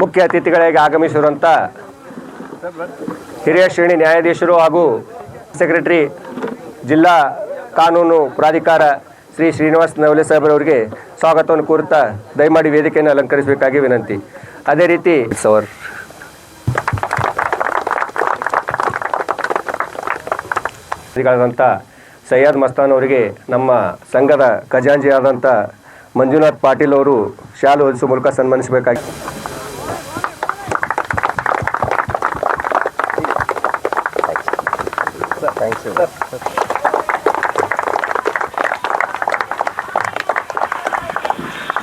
ಮುಖ್ಯ ಅತಿಥಿಗಳಿಗೆ ಆಗಮಿಸಿರುವಂಥ ಹಿರಿಯ ಶ್ರೇಣಿ ನ್ಯಾಯಾಧೀಶರು ಹಾಗೂ ಸೆಕ್ರೆಟರಿ ಜಿಲ್ಲಾ ಕಾನೂನು ಪ್ರಾಧಿಕಾರ ಶ್ರೀ ಶ್ರೀನಿವಾಸ್ ನವಲೆ ಸಾಹೇಬರವರಿಗೆ ಸ್ವಾಗತವನ್ನು ಕೋರುತ್ತಾ ದಯಮಾಡಿ ವೇದಿಕೆಯನ್ನು ಅಲಂಕರಿಸಬೇಕಾಗಿ ವಿನಂತಿ. ಅದೇ ರೀತಿ ಗಳಾದಂಥ ಸೈಯದ್ ಮಸ್ತಾನ್ ಅವರಿಗೆ ನಮ್ಮ ಸಂಘದ ಖಜಾಂಚಿಯಾದಂಥ ಮಂಜುನಾಥ್ ಪಾಟೀಲ್ ಅವರು ಶಾಲು ಹೊದಿಸುವ ಮೂಲಕ ಸನ್ಮಾನಿಸಬೇಕಾಗಿ.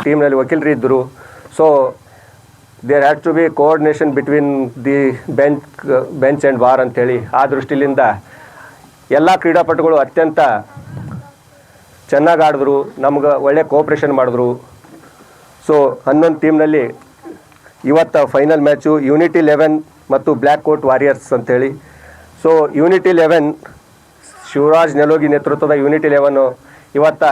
ಟೀಮ್ನಲ್ಲಿ ವಕೀಲರು ಇದ್ದರು. So there had to be coordination between the bench and bar ಅಂಥೇಳಿ. ಆ ದೃಷ್ಟಿಯಿಂದ ಎಲ್ಲ ಕ್ರೀಡಾಪಟುಗಳು ಅತ್ಯಂತ ಚೆನ್ನಾಗಿ ಆಡಿದ್ರು, ನಮ್ಗೆ ಒಳ್ಳೆ ಕೋಆಪ್ರೇಷನ್ ಮಾಡಿದ್ರು. ಸೊ 11 ಟೀಮ್ನಲ್ಲಿ ಇವತ್ತು ಫೈನಲ್ ಮ್ಯಾಚು ಯೂನಿಟಿ 11 ಮತ್ತು ಬ್ಲ್ಯಾಕ್ ಕೋಟ್ ವಾರಿಯರ್ಸ್ ಅಂಥೇಳಿ. ಸೊ ಯೂನಿಟಿ 11 ಶಿವರಾಜ್ ನೆಲೋಗಿ ನೇತೃತ್ವದ ಯೂನಿಟಿ 11 ಇವತ್ತು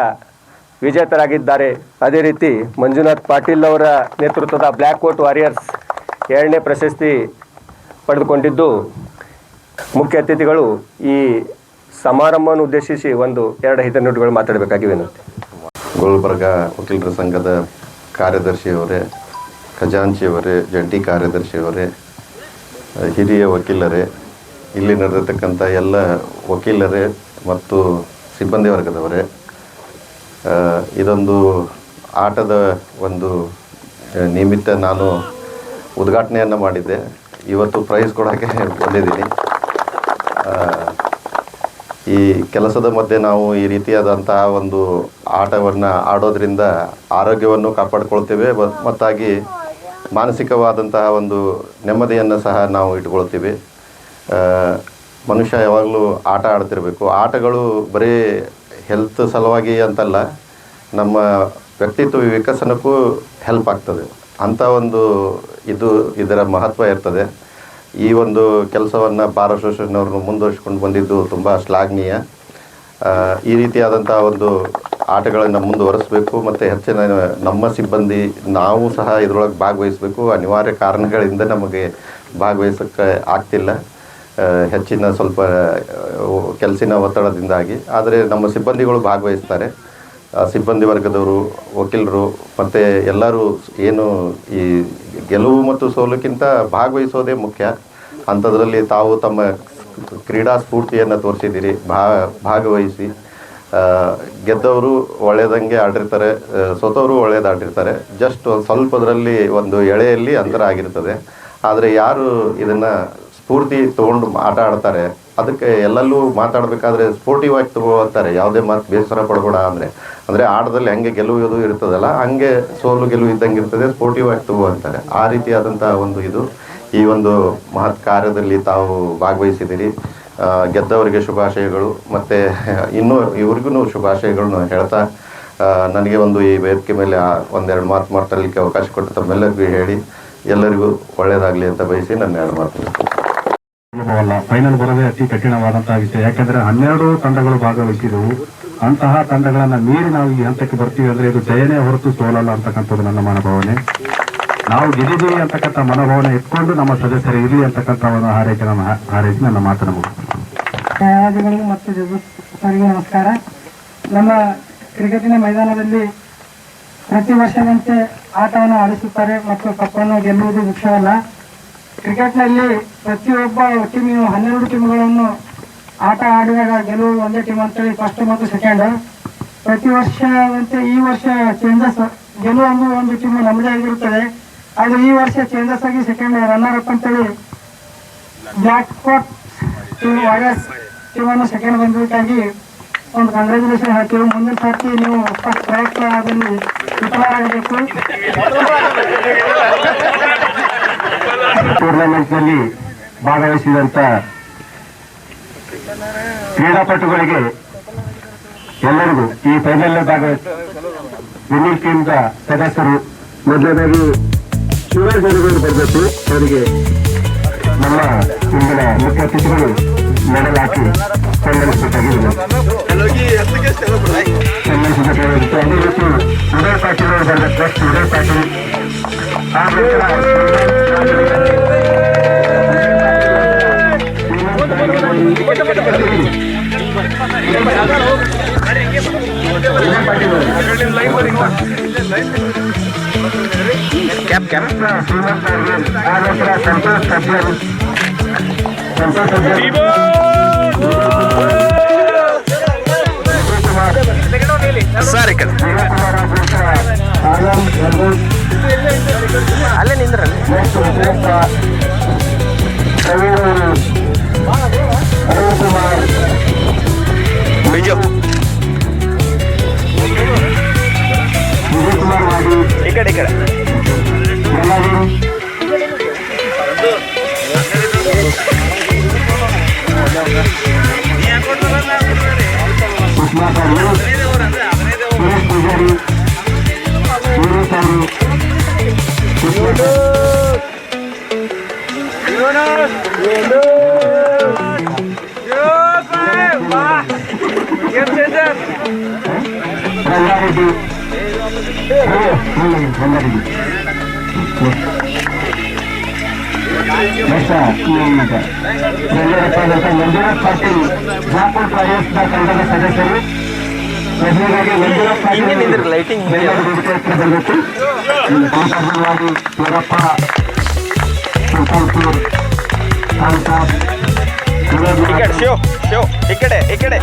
ವಿಜೇತರಾಗಿದ್ದಾರೆ. ಅದೇ ರೀತಿ ಮಂಜುನಾಥ್ ಪಾಟೀಲ್ ಅವರ ನೇತೃತ್ವದ ಬ್ಲ್ಯಾಕ್ ಕೋಟ್ ವಾರಿಯರ್ಸ್ 2ನೇ ಪ್ರಶಸ್ತಿ ಪಡೆದುಕೊಂಡಿದ್ದು. ಮುಖ್ಯ ಅತಿಥಿಗಳು ಈ ಸಮಾರಂಭವನ್ನು ಉದ್ದೇಶಿಸಿ 1-2 ನುಡಿಗಳು ಮಾತಾಡಬೇಕಾಗಿ ವಿನಂತಿ. ಗುಲ್ಬರ್ಗ ವಕೀಲರ ಸಂಘದ ಕಾರ್ಯದರ್ಶಿಯವರೇ, ಖಜಾಂಚಿಯವರೇ, ಜಂಟಿ ಕಾರ್ಯದರ್ಶಿಯವರೇ, ಹಿರಿಯ ವಕೀಲರೇ, ಇಲ್ಲಿ ನಡೆದಿರ್ತಕ್ಕಂಥ ಎಲ್ಲ ವಕೀಲರೇ ಮತ್ತು ಸಿಬ್ಬಂದಿ ವರ್ಗದವರೇ, ಇದೊಂದು ಆಟದ ಒಂದು ನಿಮಿತ್ತ ನಾನು ಉದ್ಘಾಟನೆಯನ್ನು ಮಾಡಿದ್ದೆ. ಇವತ್ತು ಪ್ರೈಸ್ ಕೊಡೋಕ್ಕೆ ಬಂದಿದ್ದೀನಿ. ಈ ಕೆಲಸದ ಮಧ್ಯೆ ನಾವು ಈ ರೀತಿಯಾದಂತಹ ಒಂದು ಆಟವನ್ನು ಆಡೋದ್ರಿಂದ ಆರೋಗ್ಯವನ್ನು ಕಾಪಾಡಿಕೊಳ್ತೇವೆ, ಮತ್ತಾಗಿ ಮಾನಸಿಕವಾದಂತಹ ಒಂದು ನೆಮ್ಮದಿಯನ್ನು ಸಹ ನಾವು ಇಟ್ಕೊಳ್ತೀವಿ. ಮನುಷ್ಯ ಯಾವಾಗಲೂ ಆಟ ಆಡ್ತಿರಬೇಕು. ಆಟಗಳು ಬರೀ ಹೆಲ್ತ್ ಸಲುವಾಗಿ ಅಂತಲ್ಲ, ನಮ್ಮ ವ್ಯಕ್ತಿತ್ವ ವಿಕಸನಕ್ಕೂ ಹೆಲ್ಪ್ ಆಗ್ತದೆ. ಅಂಥ ಒಂದು ಇದರ ಮಹತ್ವ ಇರ್ತದೆ. ಈ ಒಂದು ಕೆಲಸವನ್ನು ಬಾರ್ ಅಸೋಸಿಯೇಷನ್ನವ್ರನ್ನು ಮುಂದುವರಿಸ್ಕೊಂಡು ಬಂದಿದ್ದು ತುಂಬ ಶ್ಲಾಘನೀಯ. ಈ ರೀತಿಯಾದಂಥ ಒಂದು ಆಟಗಳನ್ನು ಮುಂದುವರಿಸಬೇಕು ಮತ್ತು ಹೆಚ್ಚಿನ ನಮ್ಮ ಸಿಬ್ಬಂದಿ ನಾವು ಸಹ ಇದರೊಳಗೆ ಭಾಗವಹಿಸಬೇಕು. ಅನಿವಾರ್ಯ ಕಾರಣಗಳಿಂದ ನಮಗೆ ಭಾಗವಹಿಸೋಕ್ಕೆ ಆಗ್ತಿಲ್ಲ, ಹೆಚ್ಚಿನ ಸ್ವಲ್ಪ ಕೆಲಸಿನ ಒತ್ತಡದಿಂದಾಗಿ. ಆದರೆ ನಮ್ಮ ಸಿಬ್ಬಂದಿಗಳು ಭಾಗವಹಿಸ್ತಾರೆ. ಸಿಬ್ಬಂದಿ ವರ್ಗದವರು, ವಕೀಲರು ಮತ್ತು ಎಲ್ಲರೂ ಏನು ಈ ಗೆಲುವು ಮತ್ತು ಸೋಲಕ್ಕಿಂತ ಭಾಗವಹಿಸೋದೇ ಮುಖ್ಯ. ಅಂಥದ್ರಲ್ಲಿ ತಾವು ತಮ್ಮ ಕ್ರೀಡಾ ಸ್ಫೂರ್ತಿಯನ್ನು ತೋರಿಸಿದ್ದೀರಿ. ಭಾಗವಹಿಸಿ ಗೆದ್ದವರು ಒಳ್ಳೆಯದಂಗೆ ಆಡಿರ್ತಾರೆ, ಸೋತವರು ಒಳ್ಳೆಯದಾಡಿರ್ತಾರೆ. ಜಸ್ಟ್ ಒಂದು ಸ್ವಲ್ಪದರಲ್ಲಿ ಒಂದು ಎಳೆಯಲ್ಲಿ ಅಂತರ ಆಗಿರ್ತದೆ. ಆದರೆ ಯಾರು ಇದನ್ನು ಸ್ಫೂರ್ತಿ ತೊಗೊಂಡು ಆಟ ಆಡ್ತಾರೆ, ಅದಕ್ಕೆ ಎಲ್ಲಲ್ಲೂ ಮಾತಾಡಬೇಕಾದ್ರೆ ಸ್ಪೋರ್ಟಿವ್ ಆಗಿ ತಗೋತಾರೆ. ಯಾವುದೇ ಮಾತು ಬೇಸರ ಪಡಬೇಡ ಅಂದರೆ ಆಟದಲ್ಲಿ ಹೆಂಗೆ ಗೆಲುವು ಇರ್ತದಲ್ಲ, ಹಂಗೆ ಸೋಲು ಗೆಲುವು ಇದ್ದಂಗೆ ಇರ್ತದೆ, ಸ್ಪೋರ್ಟಿವ್ ಆಗಿ ತಗೋ ಅಂತಾರೆ. ಆ ರೀತಿಯಾದಂಥ ಒಂದು ಈ ಒಂದು ಮಹತ್ ಕಾರ್ಯದಲ್ಲಿ ತಾವು ಭಾಗವಹಿಸಿದ್ದೀರಿ. ಗೆದ್ದವರಿಗೆ ಶುಭಾಶಯಗಳು ಮತ್ತು ಇನ್ನೂ ಇವ್ರಿಗೂ ಶುಭಾಶಯಗಳನ್ನು ಹೇಳ್ತಾ, ನನಗೆ ಈ ವೇದಿಕೆ ಮೇಲೆ 1-2 ಮಾತು ಮಾತಾಡಲಿಕ್ಕೆ ಅವಕಾಶ ಕೊಟ್ಟು ತಮ್ಮೆಲ್ಲರಿಗೂ ಹೇಳಿ ಎಲ್ಲರಿಗೂ ಒಳ್ಳೆಯದಾಗಲಿ ಅಂತ ಬಯಸಿ ನನ್ನ 2 ಮಾತು. ಫೈನಲ್ ಬರೋದೇ ಅತಿ ಕಠಿಣವಾದಂತಹ ವಿಷಯ. ಯಾಕೆಂದ್ರೆ 12 ತಂಡಗಳು ಭಾಗವಹಿಸಿದವು. ಅಂತಹ ತಂಡಗಳನ್ನ ಮೀರಿ ನಾವು ಈ ಹಂತಕ್ಕೆ ಬರ್ತೀವಿ ಅಂದ್ರೆ ಇದು ಜಯನೇ ಹೊರತು ಸೋಲಲ್ಲ ಅಂತಕ್ಕಂಥದ್ದು ನನ್ನ ಮನೋಭಾವನೆ. ನಾವು ಗೆದ್ದಿದ್ದೀವಿ ಅಂತಕ್ಕಂಥ ಮನೋಭಾವನೆ ಇಟ್ಕೊಂಡು ನಮ್ಮ ಸದಸ್ಯರು ಇರಲಿ ಅಂತಕ್ಕಂಥ ಒಂದು ಹಾರೈಸಿ ನನ್ನ ಮಾತನ್ನು ನ್ಯಾಯಾಧಿಗಳಿಗೆ ಮತ್ತು ಜಗರಿಗೆ ನಮಸ್ಕಾರ. ನಮ್ಮ ಕ್ರಿಕೆಟಿನ ಮೈದಾನದಲ್ಲಿ ಪ್ರತಿ ವರ್ಷದಂತೆ ಆಟವನ್ನು ಆಡಿಸುತ್ತಾರೆ ಮತ್ತು ಕಪ್ಪನ್ನು ಗೆಲ್ಲುವುದು ಮುಖ್ಯವಲ್ಲ. ಕ್ರಿಕೆಟ್ನಲ್ಲಿ ಪ್ರತಿಯೊಬ್ಬ ಟೀಮ್ 12 ಟೀಮ್ಗಳನ್ನು ಆಟ ಆಡುವಾಗ ಗೆಲುವು ಒಂದೇ ಟೀಮ್ ಅಂತೇಳಿ ಫಸ್ಟ್ ಮತ್ತು ಸೆಕೆಂಡ್. ಪ್ರತಿ ವರ್ಷದಂತೆ ಈ ವರ್ಷ ಚೇಂಜಸ್, ಗೆಲುವು ಒಂದು ಟೀಮ್ ನಮ್ಮದೇ ಆಗಿರುತ್ತದೆ. ಆದರೆ ಈ ವರ್ಷ ಚೇಂಜಸ್ ಆಗಿ ಸೆಕೆಂಡ್ ರನ್ನರ್ ಅಪ್ ಅಂತೇಳಿ ಬ್ಲ್ಯಾಕ್ ಕೋಟ್ ಟೀಮ್ ವಾರಿಯರ್ಸ್ ಟೀಮನ್ನು ಸೆಕೆಂಡ್ ಬಂದಿದ್ದಕ್ಕಾಗಿ ಒಂದು ಕಂಗ್ರ್ಯಾಚುಲೇಷನ್ ಹೇಳ್ತೀವಿ. ಮುಂದಿನ ಸರ್ತಿ ನೀವು ಫಸ್ಟ್ ಪ್ರಯತ್ನದಲ್ಲಿ ವಿಫಲರಾಗಬೇಕು. ಟೂರ್ನಮೆಂಟ್ನಲ್ಲಿ ಭಾಗವಹಿಸಿದಂಥ ಕ್ರೀಡಾಪಟುಗಳಿಗೆ ಎಲ್ಲರಿಗೂ ಈ ಫೈನಲ್ ವಿನ್ನಿಂಗ್ ಟೀಮ್ನ ಸದಸ್ಯರು ಮೊದಲನೇದಾಗಿ ಶಿವರಾಜ್ ನೆಲೋಗಿ ಬರಬೇಕು. ಅವರಿಗೆ ನಮ್ಮ ಇಂದಿನ ಮುಖ್ಯ ಅತಿಥಿಗಳು ಮೆಡಲ್ ಹಾಕಿ ಸನ್ಮಾನಿಸಬೇಕಾಗಿ ಅದೇ ರೀತಿ ಉದಯ್ ಪಾಟೀಲ್ ಅವರು ಬರಬೇಕು. ಉದಯ್ ಪಾಟೀಲ್ ಆ ನಂತರ ಸರ್ ಈ ಕಡೆ ಅಲ್ಲೇ ನಿಂದ್ರಲ್ಲಿ ಬಿಜು ಈ ಕಡೆ ಈ ಕಡೆ ಮಂಜುನಾಥ್ ಪಾಟೀಲ್ ಜಾಪುರ್ ಪ್ರಾದೇಶಿಕ ಸಂಘದ ಸದಸ್ಯರು ಲೈಟಿಂಗ್ ವೀರಪ್ಪ ಸುಲ್ತಾನ್ಪುರ್ ಸಾಲ್ತಾಬ್ ಈ ಕಡೆ ಈ ಕಡೆ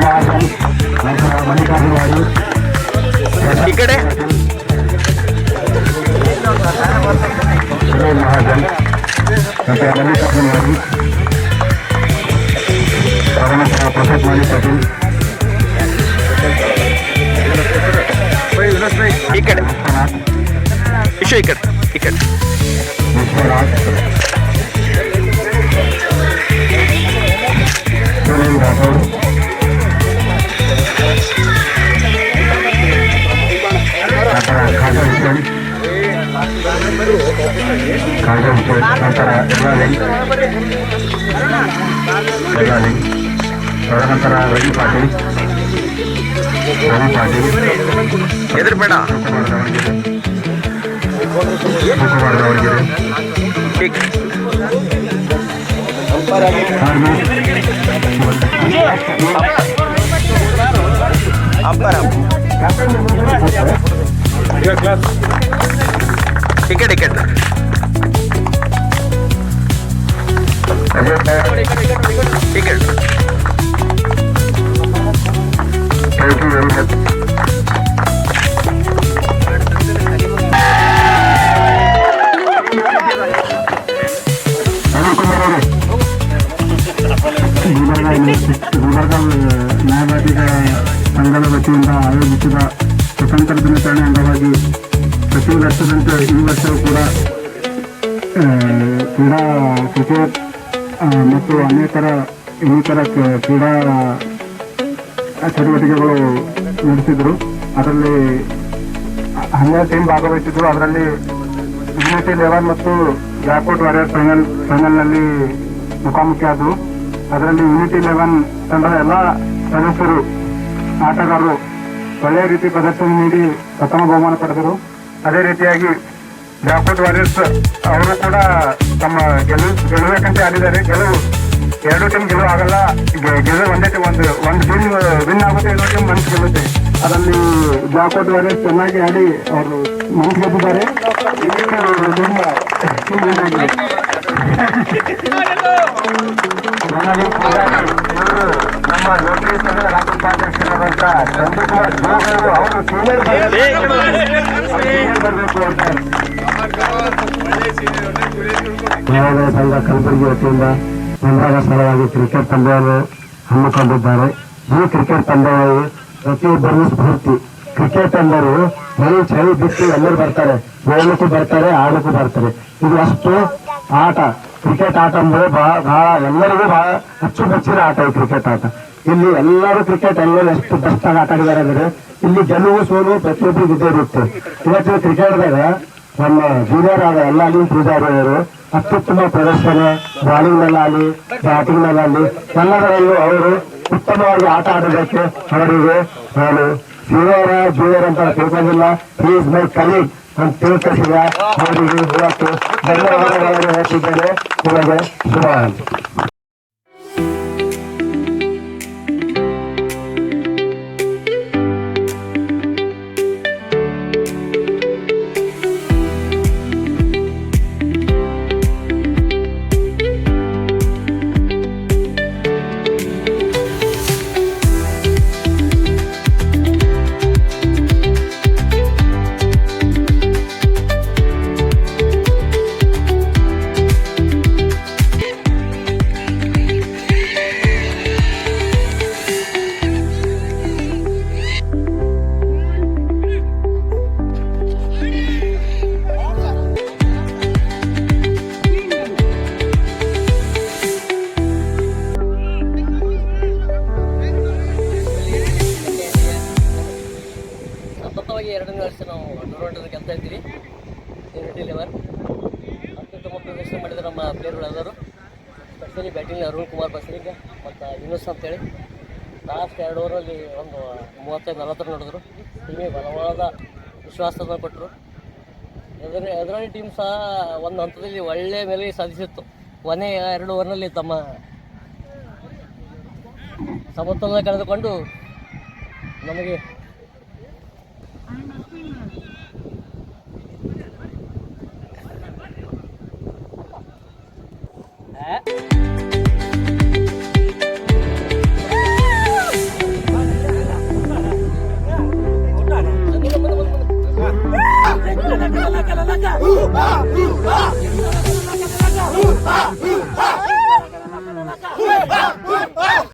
ಮಹಾಜನ್ ನಂತರ ಮಲ್ಲಿಕಾರ್ಜುನವಾಡಿ ಈ ಕಡೆ ಮಹಾಜನ್ ನಂತರ ಮಲ್ಲಿಕಾರ್ಜುನವಾಡಿ ತದನಂತರ ಪ್ರಸಾದ್ ಮಾಲಿ ಪಾಟೀಲ್ ಈ ಕಡೆ ಇಶು ಈ ಕಡೆ ಈ ಕಡೆ ವಿಶ್ವರಾಜ್ ಸುರೇಂದ್ರ ರಾಠೋಡ್ ನಂತರ ಖಾಜಾ ಹುಸೇನ್ ನಂತರ ಎಲ್ಲಾಲಿಂಗ್ ತದನಂತರ ರವಿ ಪಾಟೀಲ್ ಎದುರು ಬೇಡ ಶಿವಕುಮಾರ್ ದಾವಣಗೆರೆ ಅಂಬರ ಟಿಕೆಟ್ ಟಿಕೆಟ್ ಟಿಕೆಟ್ ಗುಲ್ಬರ್ಗ ನ್ಯಾಯವಾದಿಗಳ ಸಂಘದ ವತಿಯಿಂದ ಆಯೋಜಿಸಿದ ಸ್ವತಂತ್ರ ದಿನಾಚರಣೆ ಅಂಗವಾಗಿ ಪ್ರತಿ ವರ್ಷದಂತೆ ಈ ವರ್ಷವೂ ಕೂಡ ಕ್ರೀಡಾ ಕ್ರಿಕೆಟ್ ಮತ್ತು ಇನ್ನಿತರ ಕ್ರೀಡಾ ಚಟುವಟಿಕೆಗಳು ನಡೆಸಿದರು. ಅದರಲ್ಲಿ 12 ಟೀಮ್ ಭಾಗವಹಿಸಿದ್ರು. ಅದರಲ್ಲಿ ಯುನಿಟಿ 11 ಮತ್ತು ಜಾಕೋಟ್ ವಾರಿಯರ್ಸ್ ಫೈನಲ್ನಲ್ಲಿ ಮುಖಾಮುಖಿ ಆದರು. ಅದರಲ್ಲಿ ಯುನಿಟಿ 11 ತಂಡದ ಎಲ್ಲ ಸದಸ್ಯರು ಆಟಗಾರರು ಒಳ್ಳೆಯ ರೀತಿ ಪ್ರದರ್ಶನ ನೀಡಿ ಪ್ರಥಮ ಬಹುಮಾನ ಪಡೆದರು. ಅದೇ ರೀತಿಯಾಗಿ ಜಾಕೋಟ್ ವಾರಿಯರ್ಸ್ ಅವರು ಕೂಡ ತಮ್ಮ ಗೆಲ್ಲಬೇಕಂತ ಆಡಿದ್ದಾರೆ. ಎರಡು ಟೀಮ್ ಗೆಲುವು ಆಗಲ್ಲ, ಒಂದೇ ಟೀಮ್ ಒಂದು ಟೀಮ್ ವಿನ್ ಆಗುತ್ತೆ, ಇನ್ನೊಂದು ಟೀಮ್ ಮನ್ಸು ಗೆಲ್ಲುತ್ತೆ. ಅದರಲ್ಲಿ ಜಾಕೋಟ್ ವಾರಿಯರ್ಸ್ ಚೆನ್ನಾಗಿ ಆಡಿ ಅವರು ಮನ್ಸು ಗೆದ್ದಿದ್ದಾರೆ. ನಮ್ಮ ಲೋಕೇಶ್ ಸಂಘದ ರಾಜ್ಯ ಉಪಾಧ್ಯಕ್ಷರಾದಂಥ ಚಂದ್ರಕುಮಾರ್ ಜೋಗರು ಅವರು ಸೀನಿಯರ್ ಬರಬೇಕು ಅಂತ ನ್ಯಾಯಾಲಯ ಸಂಘ ಕಲಬುರಗಿ ವತಿಯಿಂದ ಮುಂಭಾಗ ಸಲುವಾಗಿ ಕ್ರಿಕೆಟ್ ಪಂದ್ಯವನ್ನು ಹಮ್ಮಿಕೊಂಡಿದ್ದಾರೆ. ಈ ಕ್ರಿಕೆಟ್ ಪಂದ್ಯವು ಪ್ರತಿಯೊಬ್ಬರಿಗೂ ಸ್ಫೂರ್ತಿ. ಕ್ರಿಕೆಟ್ ಅಂದರೆ ಚಳಿ ಬಿಟ್ಟು ಎಲ್ಲರೂ ಬರ್ತಾರೆ, ಓಡಲಿಕ್ಕೂ ಬರ್ತಾರೆ, ಆಡಲಿಕ್ಕೂ ಬರ್ತಾರೆ. ಇದು ಅಷ್ಟು ಆಟ. ಕ್ರಿಕೆಟ್ ಆಟ ಅಂದ್ರೆ ಬಹಳ ಎಲ್ಲರಿಗೂ ಬಹಳ ಅಚ್ಚುಮೆಚ್ಚಿನ ಆಟ ಈ ಕ್ರಿಕೆಟ್ ಆಟ. ಇಲ್ಲಿ ಎಲ್ಲರೂ ಕ್ರಿಕೆಟ್ ಎಲ್ಲರೂ ಎಷ್ಟು ಬೆಸ್ಟ್ ಆಗಿ ಆಟ ಆಡಿದ್ದಾರೆ ಅಂದ್ರೆ ಇಲ್ಲಿ ಗೆಲುವು ಸೋಲು ಪ್ರತಿಯೊಬ್ಬರಿಗೆ ಇದ್ದೇ ಇರುತ್ತೆ. ಇವತ್ತು ಕ್ರಿಕೆಟ್ದಾಗ ನಮ್ಮ ಜೂನಿಯರ್ ಆದ ಎಲ್ಲಾಲಿ ಪೂಜಾರಿ ಅವರು ಅತ್ಯುತ್ತಮ ಪ್ರದರ್ಶನ ಬಾಲಿಂಗ್ನಲ್ಲಾಗಲಿ ಬ್ಯಾಟಿಂಗ್ನಲ್ಲಾಗಲಿ ಎಲ್ಲದರಲ್ಲೂ ಅವರು ಉತ್ತಮವಾಗಿ ಆಟ ಆಡೋದಕ್ಕೆ ಅವರಿಗೆ ನಾನು ಜೂನಿಯರ್ ಅಂತ ತಿಳ್ಕೊಂಡಿಲ್ಲ. He is my colleague. ತಿಳ್ಕಸಿದ ಅವರಿಗೆ ಇವತ್ತು ಧನ್ಯವಾದಗಳನ್ನು ಹೇಳ್ತಿದ್ದೇನೆ. ನಿಮಗೆ ಶುಭವಾಗಲಿ. ಸತತವಾಗಿ 2ನೇ ವರ್ಷ ನಾವು ಟೂರ್ನಮೆಂಟಲ್ಲಿ ಗೆಲ್ತಾ ಇದ್ದೀವಿ. ಯೂನಿಟಿ ಲೆವೆಲ್ ಅತ್ಯುತ್ತಮ ಪ್ರದರ್ಶನ ಮಾಡಿದ ನಮ್ಮ ಪ್ಲೇಯರ್ಗಳೆಲ್ಲರೂ, ಸ್ಪೆಷಲಿ ಬ್ಯಾಟಿಂಗ್ ಅರುಣ್ ಕುಮಾರ್ ಬಸಲಿಂಗ ಮತ್ತು ಯೂನುಸ್ ಅಂತೇಳಿ ಲಾಸ್ಟ್ 2 ಓವರಲ್ಲಿ ಒಂದು 35-40 ರನ್ ಹೊಡೆದ್ರು. ಟೀಮಿಗೆ ಬಲವಾದ ವಿಶ್ವಾಸವನ್ನು ಕೊಟ್ಟರು. ಎದುರಾಳಿ ಟೀಮ್ ಸಹ ಒಂದು ಹಂತದಲ್ಲಿ ಒಳ್ಳೆಯ ಮೇಲೆ ಸಾಧಿಸಿತ್ತು. ಕೊನೆಯ 2 ಓವರ್ನಲ್ಲಿ ತಮ್ಮ ಸಮತೋಲನ ಕಳೆದುಕೊಂಡು ನಮಗೆ